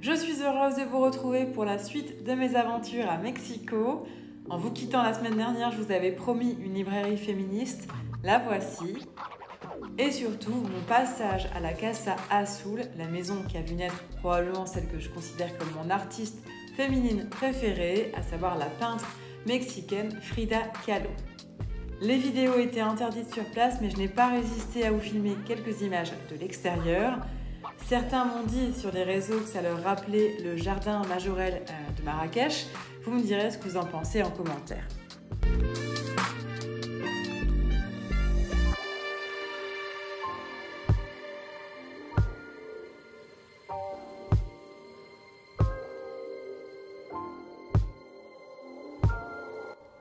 Je suis heureuse de vous retrouver pour la suite de mes aventures à Mexico. En vous quittant la semaine dernière, je vous avais promis une librairie féministe. La voici. Et surtout, mon passage à la Casa Azul, la maison qui a vu naître probablement celle que je considère comme mon artiste féminine préférée, à savoir la peintre mexicaine Frida Kahlo. Les vidéos étaient interdites sur place, mais je n'ai pas résisté à vous filmer quelques images de l'extérieur. Certains m'ont dit sur les réseaux que ça leur rappelait le jardin majorel de Marrakech. Vous me direz ce que vous en pensez en commentaire.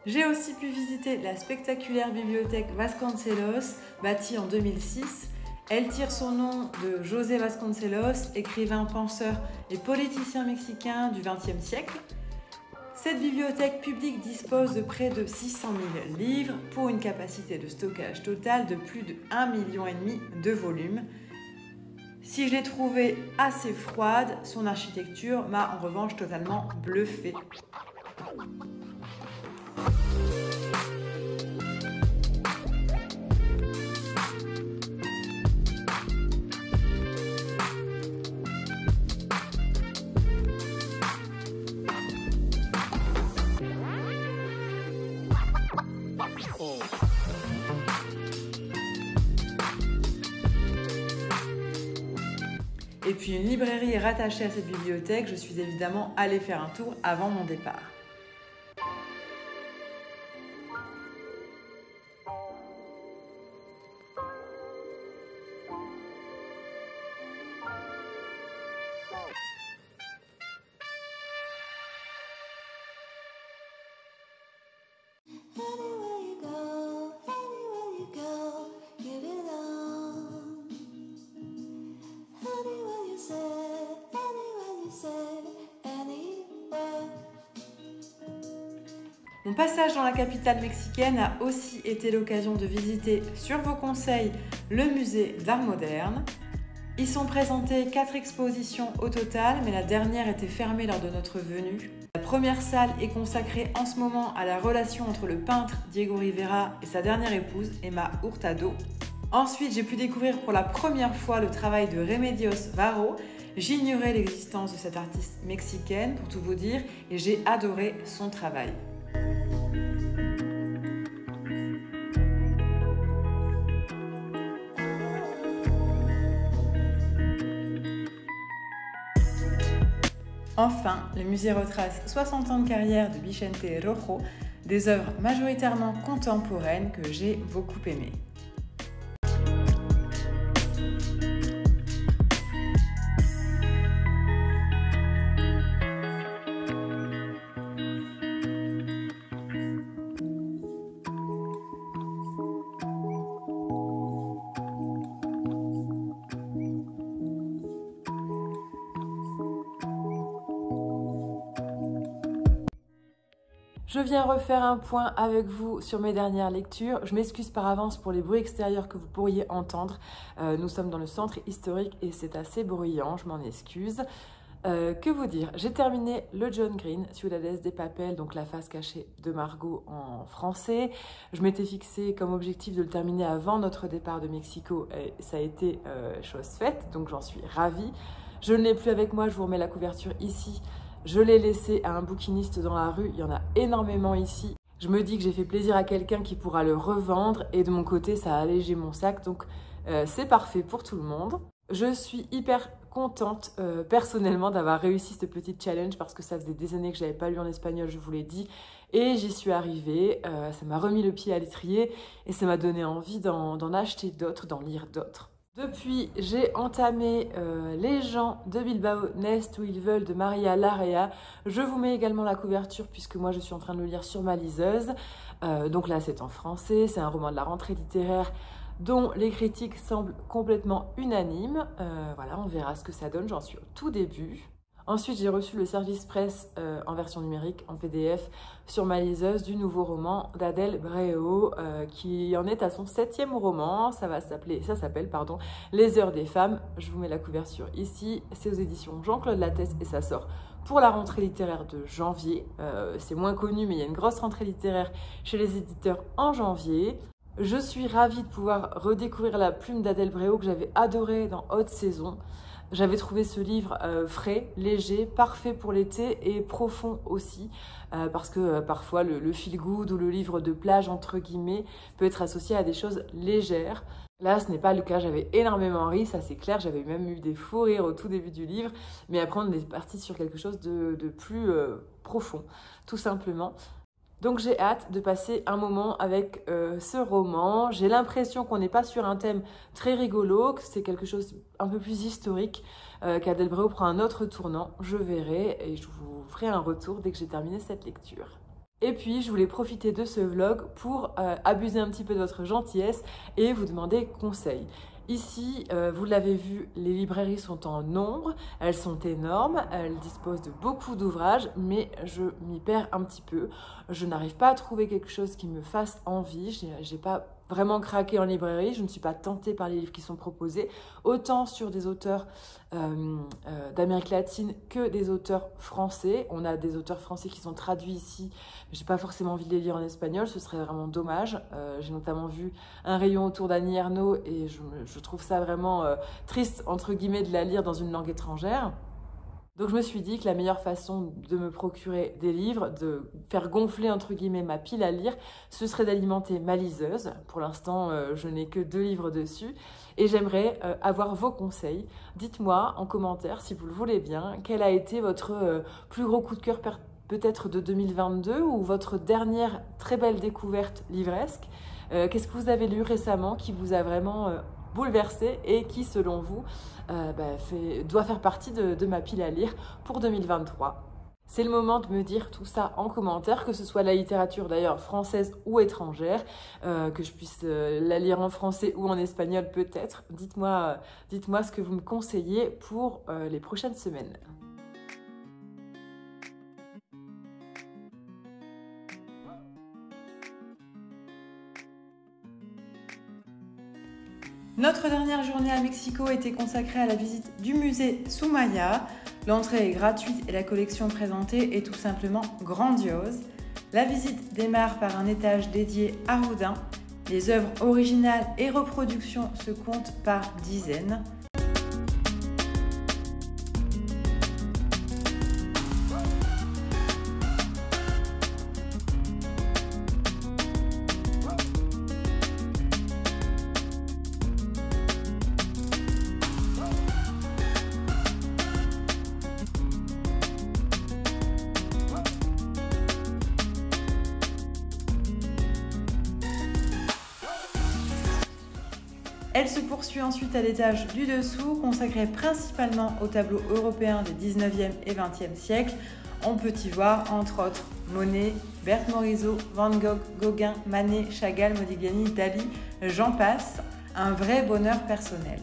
J'ai aussi pu visiter la spectaculaire bibliothèque Vasconcelos, bâtie en 2006. Elle tire son nom de José Vasconcelos, écrivain, penseur et politicien mexicain du XXe siècle. Cette bibliothèque publique dispose de près de 600 000 livres pour une capacité de stockage totale de plus de 1,5 million de volumes. Si je l'ai trouvée assez froide, son architecture m'a en revanche totalement bluffée. Et puis une librairie est rattachée à cette bibliothèque, je suis évidemment allée faire un tour avant mon départ. Mon passage dans la capitale mexicaine a aussi été l'occasion de visiter, sur vos conseils, le musée d'art moderne. Y sont présentées 4 expositions au total, mais la dernière était fermée lors de notre venue. La première salle est consacrée en ce moment à la relation entre le peintre Diego Rivera et sa dernière épouse, Emma Hurtado. Ensuite, j'ai pu découvrir pour la première fois le travail de Remedios Varo. J'ignorais l'existence de cette artiste mexicaine, pour tout vous dire, et j'ai adoré son travail. Enfin, le musée retrace 60 ans de carrière de Vicente Rojo, des œuvres majoritairement contemporaines que j'ai beaucoup aimées. Je viens refaire un point avec vous sur mes dernières lectures. Je m'excuse par avance pour les bruits extérieurs que vous pourriez entendre. Nous sommes dans le centre historique et c'est assez bruyant, je m'en excuse. Que vous dire? J'ai terminé le John Green, Ciudades de Papel, donc La face cachée de Margot en français. Je m'étais fixé comme objectif de le terminer avant notre départ de Mexico et ça a été chose faite, donc j'en suis ravie. Je ne l'ai plus avec moi, je vous remets la couverture ici. Je l'ai laissé à un bouquiniste dans la rue, il y en a énormément ici. Je me dis que j'ai fait plaisir à quelqu'un qui pourra le revendre et de mon côté, ça a allégé mon sac, donc c'est parfait pour tout le monde. Je suis hyper contente personnellement d'avoir réussi ce petit challenge parce que ça faisait des années que je n'avais pas lu en espagnol, je vous l'ai dit, et j'y suis arrivée. Ça m'a remis le pied à l'étrier et ça m'a donné envie d'en acheter d'autres, d'en lire d'autres. Depuis, j'ai entamé Les gens de Bilbao naissent où ils veulent de Maria Larrea. Je vous mets également la couverture puisque moi je suis en train de le lire sur ma liseuse. Donc là c'est en français, c'est un roman de la rentrée littéraire dont les critiques semblent complètement unanimes. Voilà, on verra ce que ça donne, j'en suis au tout début. Ensuite, j'ai reçu le service presse en version numérique, en PDF, sur ma liseuse du nouveau roman d'Adèle Bréau, qui en est à son 7e roman. Ça s'appelle Les Heures des femmes. Je vous mets la couverture ici. C'est aux éditions Jean-Claude Lattès et ça sort pour la rentrée littéraire de janvier. C'est moins connu, mais il y a une grosse rentrée littéraire chez les éditeurs en janvier. Je suis ravie de pouvoir redécouvrir la plume d'Adèle Bréau que j'avais adorée dans Haute Saison. J'avais trouvé ce livre frais, léger, parfait pour l'été et profond aussi, parce que parfois le feel good ou le livre de plage, entre guillemets, peut être associé à des choses légères. Là, ce n'est pas le cas, j'avais énormément ri, ça c'est clair, j'avais même eu des fous rires au tout début du livre, mais après on est parti sur quelque chose de plus profond, tout simplement. Donc j'ai hâte de passer un moment avec ce roman. J'ai l'impression qu'on n'est pas sur un thème très rigolo, que c'est quelque chose un peu plus historique, qu'Adèle Bréau prend un autre tournant. Je verrai et je vous ferai un retour dès que j'ai terminé cette lecture. Et puis, je voulais profiter de ce vlog pour abuser un petit peu de votre gentillesse et vous demander conseil. Ici, vous l'avez vu, les librairies sont en nombre, elles sont énormes, elles disposent de beaucoup d'ouvrages, mais je m'y perds un petit peu. Je n'arrive pas à trouver quelque chose qui me fasse envie, j'ai pas vraiment craqué en librairie, je ne suis pas tentée par les livres qui sont proposés, autant sur des auteurs d'Amérique latine que des auteurs français. On a des auteurs français qui sont traduits ici, mais j'ai pas forcément envie de les lire en espagnol, ce serait vraiment dommage. J'ai notamment vu Un rayon autour d'Annie Ernaux et je trouve ça vraiment triste, entre guillemets, de la lire dans une langue étrangère. Donc je me suis dit que la meilleure façon de me procurer des livres, de faire gonfler entre guillemets ma pile à lire, ce serait d'alimenter ma liseuse. Pour l'instant, je n'ai que 2 livres dessus et j'aimerais avoir vos conseils. Dites-moi en commentaire, si vous le voulez bien, quel a été votre plus gros coup de cœur peut-être de 2022 ou votre dernière très belle découverte livresque. Qu'est-ce que vous avez lu récemment qui vous a vraiment bouleversé et qui, selon vous, doit faire partie de ma pile à lire pour 2023. C'est le moment de me dire tout ça en commentaire, que ce soit la littérature d'ailleurs française ou étrangère, que je puisse la lire en français ou en espagnol peut-être. Dites-moi ce que vous me conseillez pour les prochaines semaines. Notre dernière journée à Mexico était consacrée à la visite du musée Soumaya. L'entrée est gratuite et la collection présentée est tout simplement grandiose. La visite démarre par un étage dédié à Rodin. Les œuvres originales et reproductions se comptent par dizaines. Elle se poursuit ensuite à l'étage du dessous, consacré principalement aux tableaux européens des 19e et 20e siècles. On peut y voir, entre autres, Monet, Berthe Morisot, Van Gogh, Gauguin, Manet, Chagall, Modigliani, Dali, j'en passe. Un vrai bonheur personnel.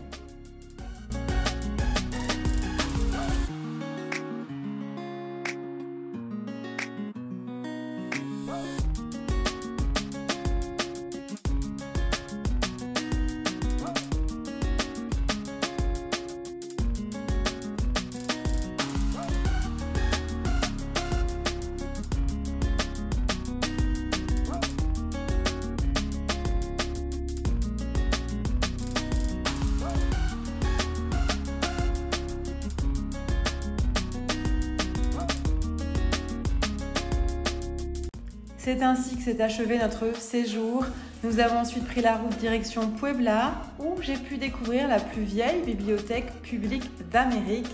C'est ainsi que s'est achevé notre séjour. Nous avons ensuite pris la route direction Puebla, où j'ai pu découvrir la plus vieille bibliothèque publique d'Amérique.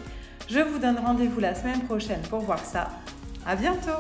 Je vous donne rendez-vous la semaine prochaine pour voir ça. À bientôt!